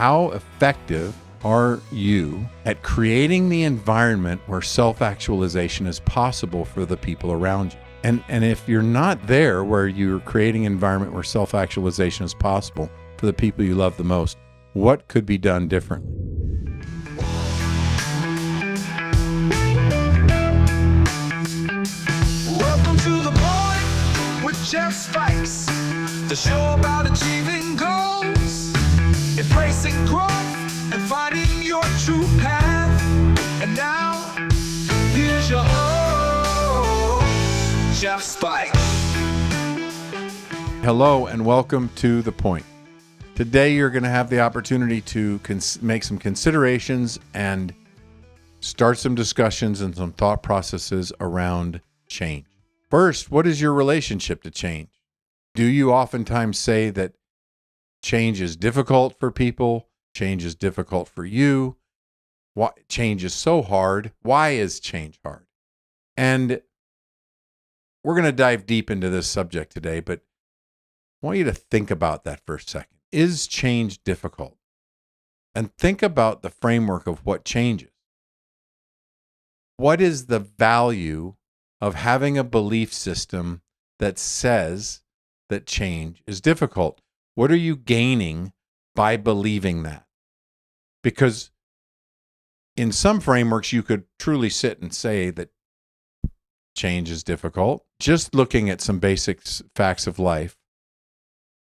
How effective are you at creating the environment where self-actualization is possible for the people around you? And if you're not there where you're creating an environment where self-actualization is possible for the people you love the most, what could be done differently? Welcome to the Point with Jeff Spikes, the show about achieving goals, embracing growth, and finding your true path. And now, here's your host, Jeff Spikes. Hello and welcome to The Point. Today you're going to have the opportunity to make some considerations and start some discussions and some thought processes around change. First, what is your relationship to change? Do you oftentimes say that change is difficult for people? Change is difficult for you? Why, change is so hard. Why is change hard? And we're going to dive deep into this subject today, but I want you to think about that for a second. Is change difficult? And think about the framework of what changes. What is the value of having a belief system that says that change is difficult? What are you gaining by believing that? Because in some frameworks, you could truly sit and say that change is difficult. Just looking at some basic facts of life,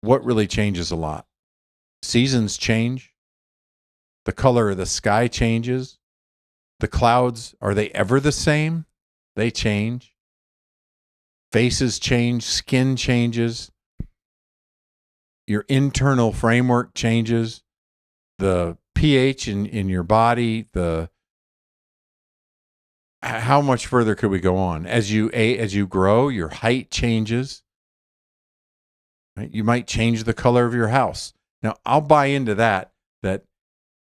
what really changes a lot? Seasons change. The color of the sky changes. The clouds, are they ever the same? They change. Faces change. Skin changes. Your internal framework changes. The pH in your body, how much further could we go on? As you grow, your height changes. Right? You might change the color of your house. Now, I'll buy into that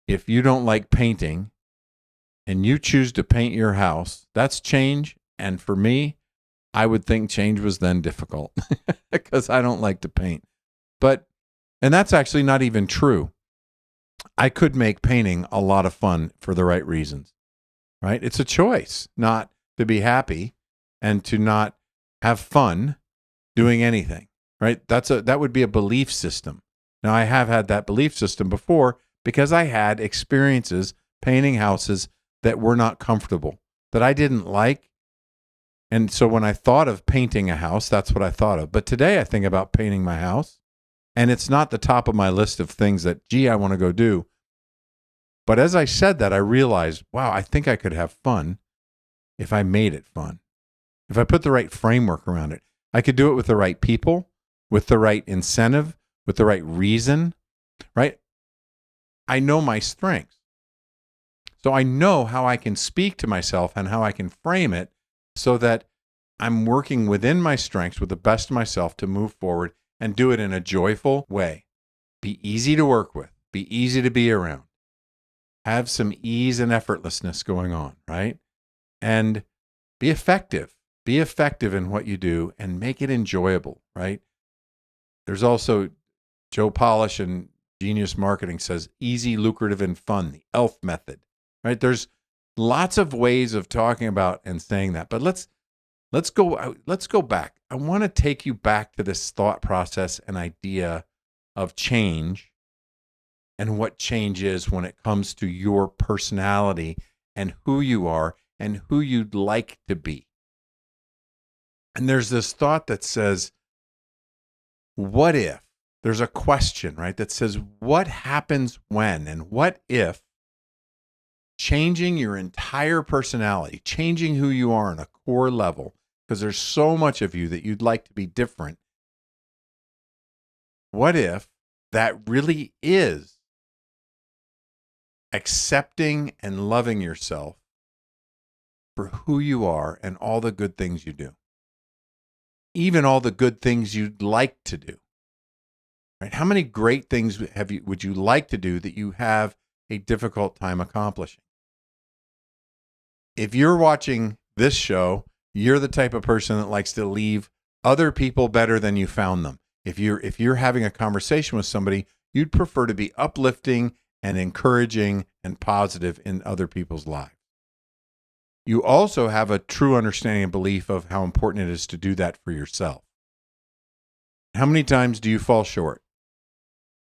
if you don't like painting and you choose to paint your house, that's change. And for me, I would think change was then difficult because I don't like to paint. And that's actually not even true. I could make painting a lot of fun for the right reasons, right? It's a choice not to be happy and to not have fun doing anything, right? That would be a belief system. Now, I have had that belief system before because I had experiences painting houses that were not comfortable, that I didn't like. And so when I thought of painting a house, that's what I thought of. But today I think about painting my house, and it's not the top of my list of things that, I want to go do. But as I said that, I realized, wow, I think I could have fun if I made it fun. If I put the right framework around it, I could do it with the right people, with the right incentive, with the right reason, right? I know my strengths. So I know how I can speak to myself and how I can frame it so that I'm working within my strengths with the best of myself to move forward and do it in a joyful way. Be easy to work with, be easy to be around. Have some ease and effortlessness going on, right? And be effective. Be effective in what you do and make it enjoyable, right? There's also Joe Polish and Genius Marketing says easy, lucrative, and fun, the ELF method, right? There's lots of ways of talking about and saying that, but let's go back. I want to take you back to this thought process and idea of change and what change is when it comes to your personality and who you are and who you'd like to be. And there's this thought that says, what if? There's a question, right, that says, what happens when? And what if changing your entire personality, changing who you are on a core level, because there's so much of you that you'd like to be different. What if that really is accepting and loving yourself for who you are and all the good things you do? Even all the good things you'd like to do. Right? How many great things would you like to do that you have a difficult time accomplishing? If you're watching this show, you're the type of person that likes to leave other people better than you found them. If you're having a conversation with somebody, You'd prefer to be uplifting and encouraging and positive in other people's lives. You also have a true understanding and belief of how important it is to do that for yourself. How many times do you fall short?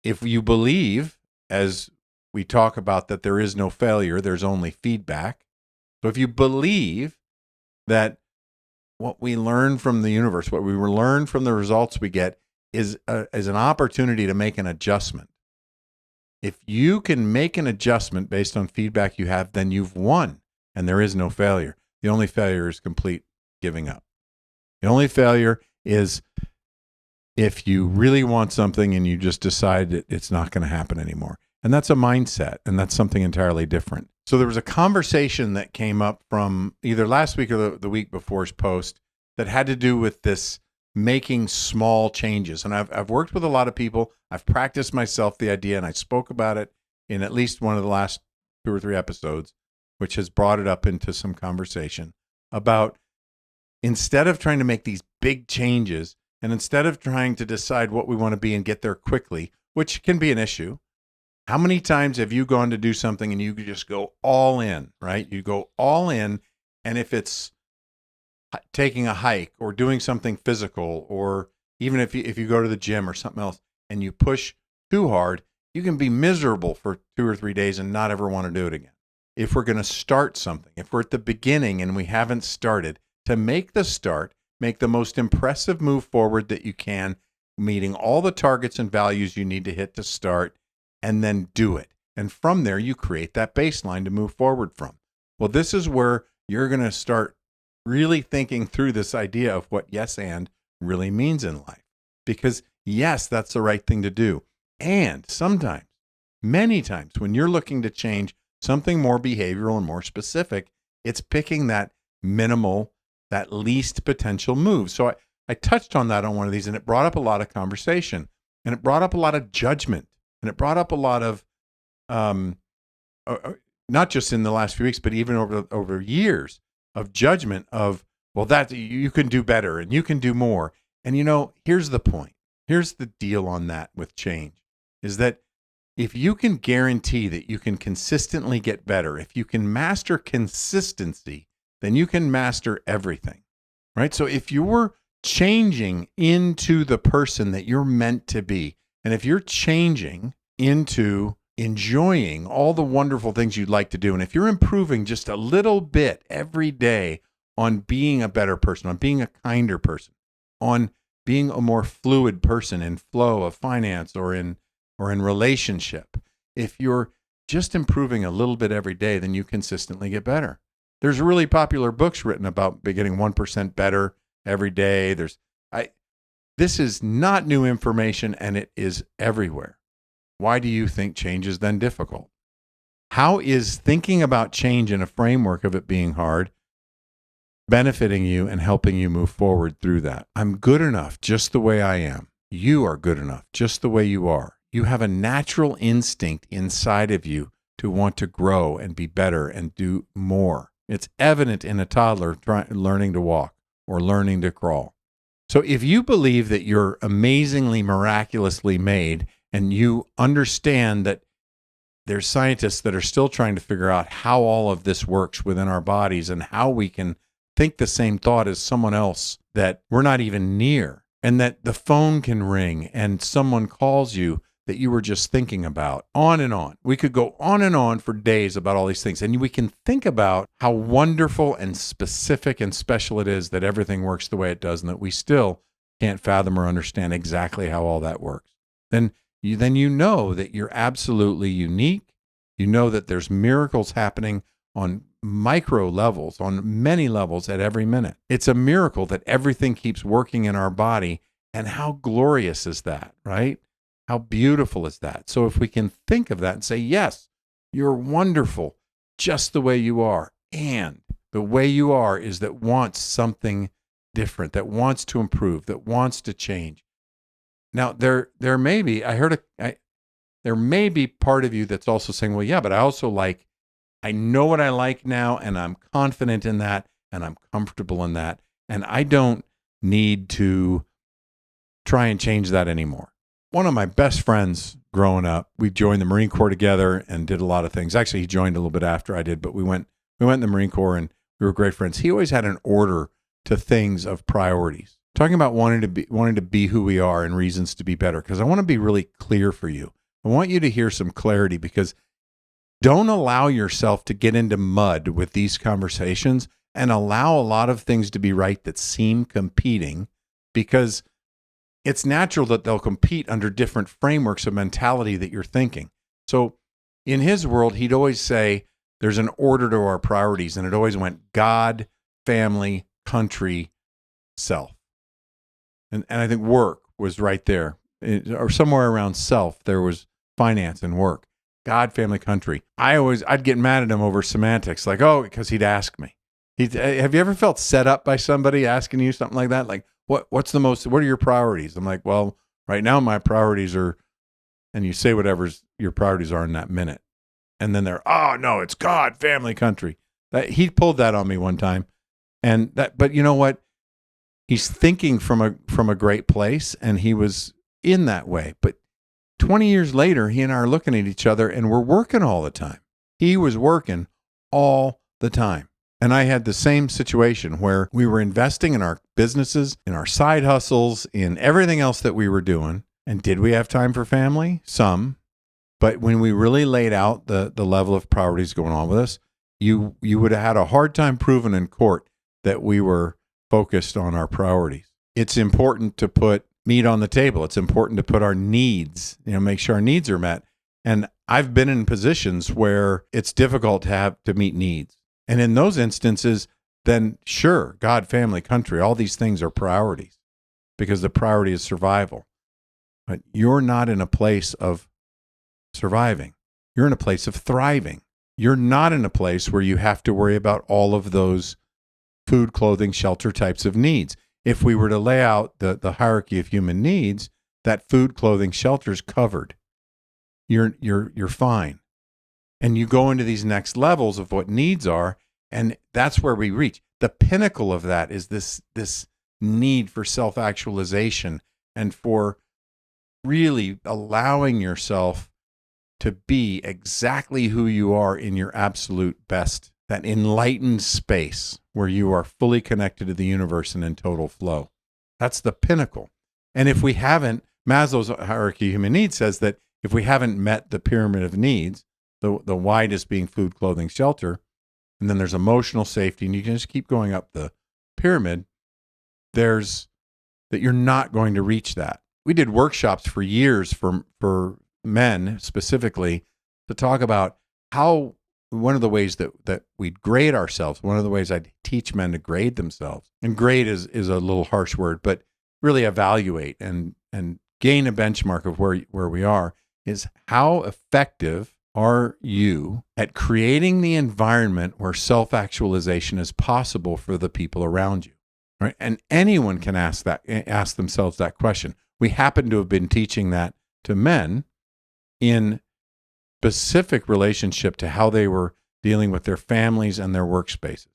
If you believe, as we talk about, that there is no failure, there's only feedback. So if you believe that what we learn from the universe, what we learn from the results we get is an opportunity to make an adjustment. If you can make an adjustment based on feedback you have, then you've won, and there is no failure. The only failure is complete giving up. The only failure is if you really want something and you just decide that it's not going to happen anymore. And that's a mindset, and that's something entirely different. So there was a conversation that came up from either last week or the week before's post that had to do with this making small changes. And I've worked with a lot of people. I've practiced myself the idea, and I spoke about it in at least one of the last 2 or 3 episodes, which has brought it up into some conversation about, instead of trying to make these big changes, and instead of trying to decide what we want to be and get there quickly, which can be an issue, how many times have you gone to do something and you just go all in, right? You go all in, and if it's taking a hike or doing something physical, or even if you go to the gym or something else and you push too hard, you can be miserable for 2 or 3 days and not ever want to do it again. If we're going to start something, if we're at the beginning and we haven't started, to make the start, make the most impressive move forward that you can, meeting all the targets and values you need to hit to start, and then do it. And from there, you create that baseline to move forward from. Well, this is where you're going to start really thinking through this idea of what yes and really means in life. Because yes, that's the right thing to do. And sometimes, many times, when you're looking to change something more behavioral and more specific, it's picking that minimal, that least potential move. So I touched on that on one of these, and it brought up a lot of conversation, and it brought up a lot of judgment, and it brought up a lot of, not just in the last few weeks, but even over years, of judgment of, well, that you can do better and you can do more. And here's the point. Here's the deal on that with change, is that if you can guarantee that you can consistently get better, if you can master consistency, then you can master everything, right? So if you're changing into the person that you're meant to be, and if you're changing into enjoying all the wonderful things you'd like to do, and if you're improving just a little bit every day on being a better person, on being a kinder person, on being a more fluid person in flow of finance or in relationship, if you're just improving a little bit every day, then you consistently get better. There's really popular books written about getting 1% better every day. This is not new information, and it is everywhere. Why do you think change is then difficult? How is thinking about change in a framework of it being hard benefiting you and helping you move forward through that? I'm good enough just the way I am. You are good enough just the way you are. You have a natural instinct inside of you to want to grow and be better and do more. It's evident in a toddler learning to walk or learning to crawl. So if you believe that you're amazingly, miraculously made, and you understand that there's scientists that are still trying to figure out how all of this works within our bodies and how we can think the same thought as someone else that we're not even near, and that the phone can ring and someone calls you that you were just thinking about, on and on. We could go on and on for days about all these things, and we can think about how wonderful and specific and special it is that everything works the way it does, and that we still can't fathom or understand exactly how all that works. Then you know that you're absolutely unique. You know that there's miracles happening on micro levels, on many levels at every minute. It's a miracle that everything keeps working in our body. And how glorious is that, right? How beautiful is that? So if we can think of that and say, yes, you're wonderful just the way you are. And the way you are is that wants something different, that wants to improve, that wants to change. Now, there may be, there may be part of you that's also saying, well, yeah, but I know what I like now, and I'm confident in that, and I'm comfortable in that, and I don't need to try and change that anymore. one of my best friends growing up, we joined the Marine Corps together and did a lot of things. Actually, he joined a little bit after I did, but we went in the Marine Corps and we were great friends. He always had an order to things of priorities. Talking about wanting to be who we are and reasons to be better, because I want to be really clear for you. I want you to hear some clarity, because don't allow yourself to get into mud with these conversations and allow a lot of things to be right that seem competing, because it's natural that they'll compete under different frameworks of mentality that you're thinking. So in his world, he'd always say there's an order to our priorities, and it always went God, family, country, self. And I think work was right there, or somewhere around self, there was finance and work. God, family, country. I'd get mad at him over semantics, like, oh, because he'd ask me. Have you ever felt set up by somebody asking you something like that? Like, what are your priorities? I'm like, well, right now my priorities are, and you say whatever your priorities are in that minute. And then oh no, it's God, family, country. He pulled that on me one time. But you know what? He's thinking from a great place, and he was in that way. But 20 years later, he and I are looking at each other, and we're working all the time. He was working all the time. And I had the same situation where we were investing in our businesses, in our side hustles, in everything else that we were doing. And did we have time for family? Some. But when we really laid out the level of priorities going on with us, you would have had a hard time proving in court that we were focused on our priorities. It's important to put meat on the table. It's important to put our needs, make sure our needs are met. And I've been in positions where it's difficult to meet needs. And in those instances, then sure, God, family, country, all these things are priorities, because the priority is survival. But you're not in a place of surviving. You're in a place of thriving. You're not in a place where you have to worry about all of those food, clothing, shelter types of needs. If we were to lay out the hierarchy of human needs, that food, clothing, shelter is covered. You're fine. And you go into these next levels of what needs are, and that's where we reach. The pinnacle of that is this need for self-actualization and for really allowing yourself to be exactly who you are in your absolute best, that enlightened space where you are fully connected to the universe and in total flow. That's the pinnacle. And if we haven't, Maslow's hierarchy of human needs says that if we haven't met the pyramid of needs, the widest being food, clothing, shelter, and then there's emotional safety, and you can just keep going up the pyramid, that you're not going to reach that. We did workshops for years for men specifically to talk about how one of the ways that we grade ourselves, one of the ways I teach men to grade themselves, and grade is a little harsh word, but really evaluate and gain a benchmark of where we are, is how effective are you at creating the environment where self-actualization is possible for the people around you, right? And anyone can ask themselves that question. We happen to have been teaching that to men in specific relationship to how they were dealing with their families and their workspaces.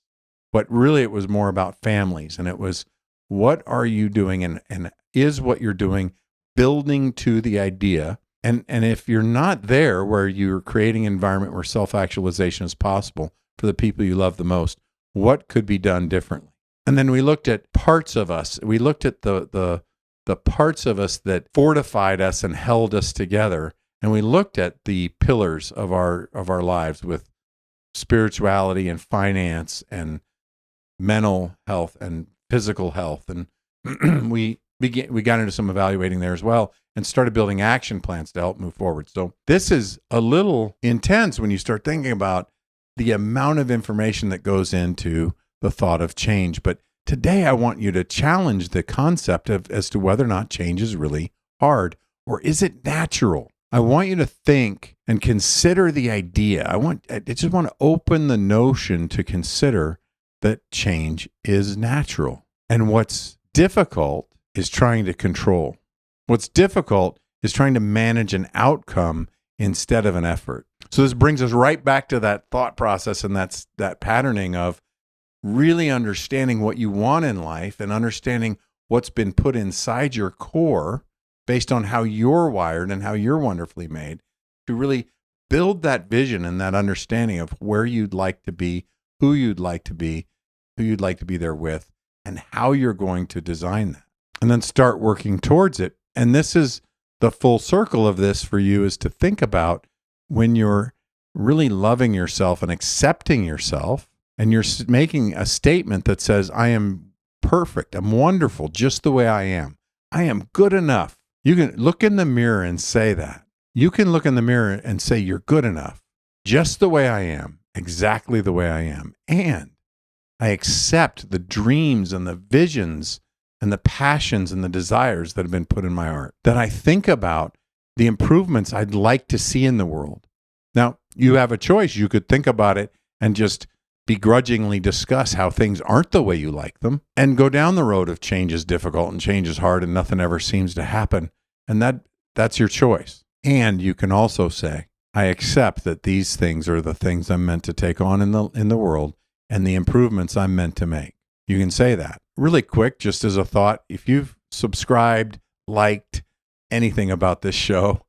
But really it was more about families, and it was, what are you doing, and is what you're doing building to the idea? And if you're not there where you're creating an environment where self-actualization is possible for the people you love the most, what could be done differently? And then we looked at parts of us. We looked at the parts of us that fortified us and held us together. And we looked at the pillars of our lives with spirituality and finance and mental health and physical health. And we got into some evaluating there as well, and started building action plans to help move forward. So this is a little intense when you start thinking about the amount of information that goes into the thought of change. But today I want you to challenge the concept as to whether or not change is really hard, or is it natural? I want you to think and consider the idea. I just want to open the notion to consider that change is natural. And what's difficult is trying to control. What's difficult is trying to manage an outcome instead of an effort. So this brings us right back to that thought process, and that patterning of really understanding what you want in life and understanding what's been put inside your core based on how you're wired and how you're wonderfully made, to really build that vision and that understanding of where you'd like to be, who you'd like to be, who you'd like to be there with, and how you're going to design that. And then start working towards it. And this is the full circle of this for you, is to think about when you're really loving yourself and accepting yourself, and you're making a statement that says, I am perfect, I'm wonderful just the way I am. I am good enough. You can look in the mirror and say that. You can look in the mirror and say you're good enough, just the way I am, exactly the way I am. And I accept the dreams and the visions and the passions and the desires that have been put in my heart, that I think about the improvements I'd like to see in the world. Now, you have a choice. You could think about it and just begrudgingly discuss how things aren't the way you like them, and go down the road of change is difficult and change is hard and nothing ever seems to happen. And that's your choice. And you can also say, I accept that these things are the things I'm meant to take on in the world, and the improvements I'm meant to make. You can say that. Really quick, just as a thought, if you've subscribed, liked anything about this show,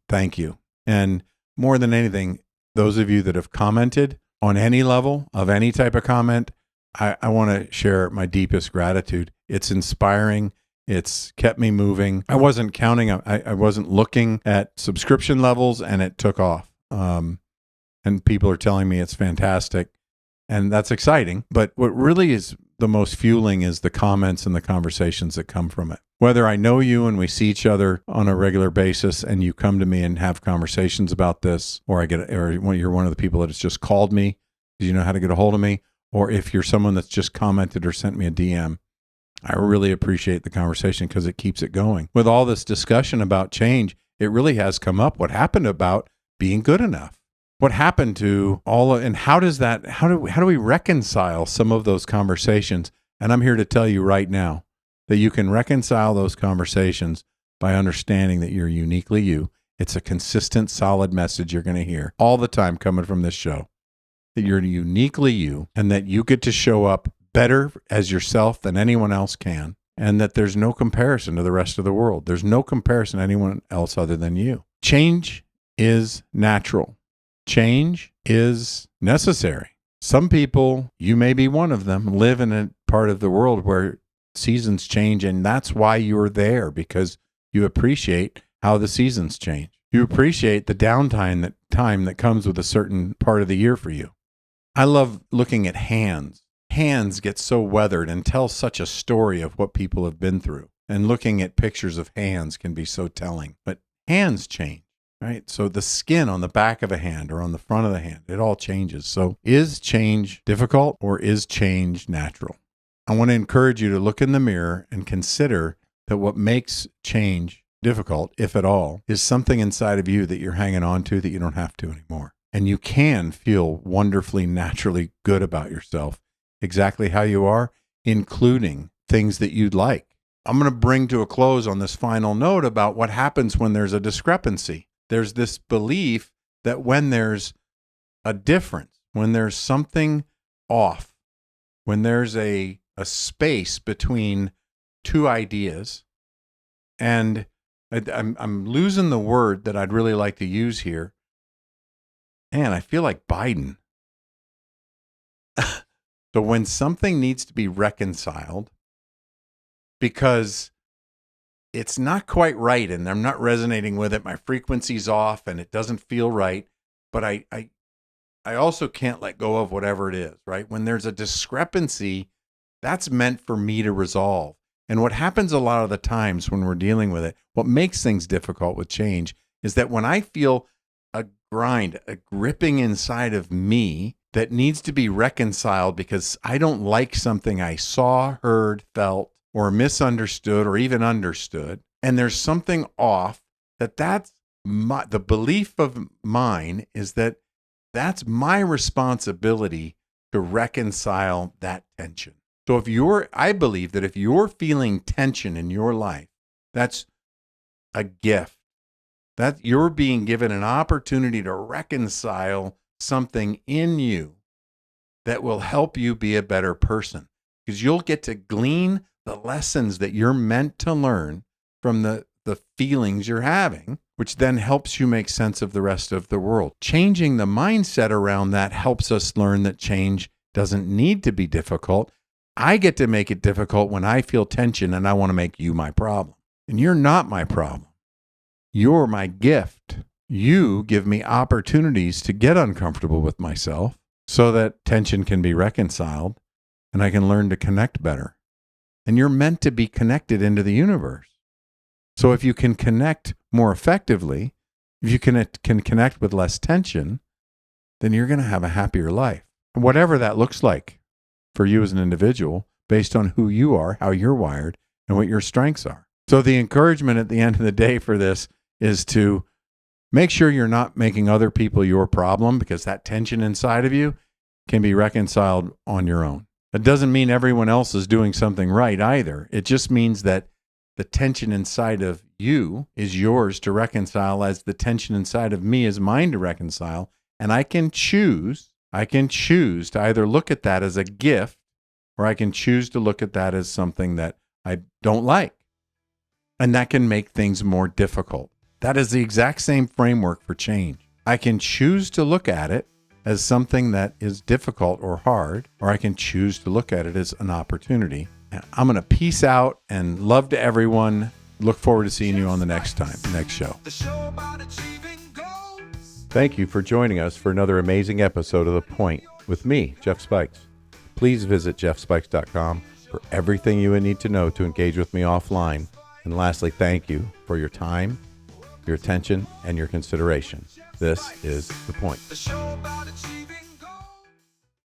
thank you. And more than anything, those of you that have commented on any level of any type of comment, I want to share my deepest gratitude. It's inspiring. It's kept me moving. I wasn't counting. I wasn't looking at subscription levels, and it took off. And people are telling me it's fantastic. And that's exciting. But what really is the most fueling is the comments and the conversations that come from it. Whether I know you and we see each other on a regular basis and you come to me and have conversations about this, or you're one of the people that has just called me because you know how to get a hold of me, or if you're someone that's just commented or sent me a DM, I really appreciate the conversation because it keeps it going. With all this discussion about change, it really has come up what happened about being good enough. What happened to and how do we reconcile some of those conversations? And I'm here to tell you right now that you can reconcile those conversations by understanding that you're uniquely you. It's a consistent, solid message you're going to hear all the time coming from this show, that you're uniquely you, and that you get to show up better as yourself than anyone else can, and that there's no comparison to the rest of the world. There's no comparison to anyone else other than you. Change is natural. Change is necessary. Some people, you may be one of them, live in a part of the world where seasons change, and that's why you're there, because you appreciate how the seasons change. You appreciate the downtime that comes with a certain part of the year for you. I love looking at hands. Hands get so weathered and tell such a story of what people have been through. And looking at pictures of hands can be so telling. But hands change. Right? So the skin on the back of a hand or on the front of the hand, it all changes. So is change difficult or is change natural? I want to encourage you to look in the mirror and consider that what makes change difficult, if at all, is something inside of you that you're hanging on to that you don't have to anymore. And you can feel wonderfully, naturally good about yourself, exactly how you are, including things that you'd like. I'm going to bring to a close on this final note about what happens when there's a discrepancy. There's this belief that when there's a difference, when there's something off, when there's a space between two ideas, and I'm losing the word that I'd really like to use here. Man, I feel like Biden. So when something needs to be reconciled because it's not quite right and I'm not resonating with it, my frequency's off and it doesn't feel right, but I also can't let go of whatever it is, right? When there's a discrepancy, that's meant for me to resolve. And what happens a lot of the times when we're dealing with it, what makes things difficult with change is that when I feel a grind, a gripping inside of me that needs to be reconciled because I don't like something I saw, heard, felt, or misunderstood, or even understood, and there's something off, that's the belief of mine is that that's my responsibility to reconcile that tension. So I believe that if you're feeling tension in your life, that's a gift. That you're being given an opportunity to reconcile something in you that will help you be a better person, because you'll get to glean the lessons that you're meant to learn from the feelings you're having, which then helps you make sense of the rest of the world. Changing the mindset around that helps us learn that change doesn't need to be difficult. I get to make it difficult when I feel tension and I want to make you my problem. And you're not my problem. You're my gift. You give me opportunities to get uncomfortable with myself so that tension can be reconciled and I can learn to connect better. And you're meant to be connected into the universe. So if you can connect more effectively, if you can connect with less tension, then you're going to have a happier life. Whatever that looks like for you as an individual, based on who you are, how you're wired, and what your strengths are. So the encouragement at the end of the day for this is to make sure you're not making other people your problem, because that tension inside of you can be reconciled on your own. That doesn't mean everyone else is doing something right either. It just means that the tension inside of you is yours to reconcile, as the tension inside of me is mine to reconcile. And I can choose to either look at that as a gift, or I can choose to look at that as something that I don't like. And that can make things more difficult. That is the exact same framework for change. I can choose to look at it as something that is difficult or hard, or I can choose to look at it as an opportunity. I'm going to peace out and love to everyone. Look forward to seeing you on the next show. Thank you for joining us for another amazing episode of The Point with me, Jeff Spikes. Please visit jeffspikes.com for everything you would need to know to engage with me offline. And lastly, thank you for your time, your attention, and your consideration. This is The Point.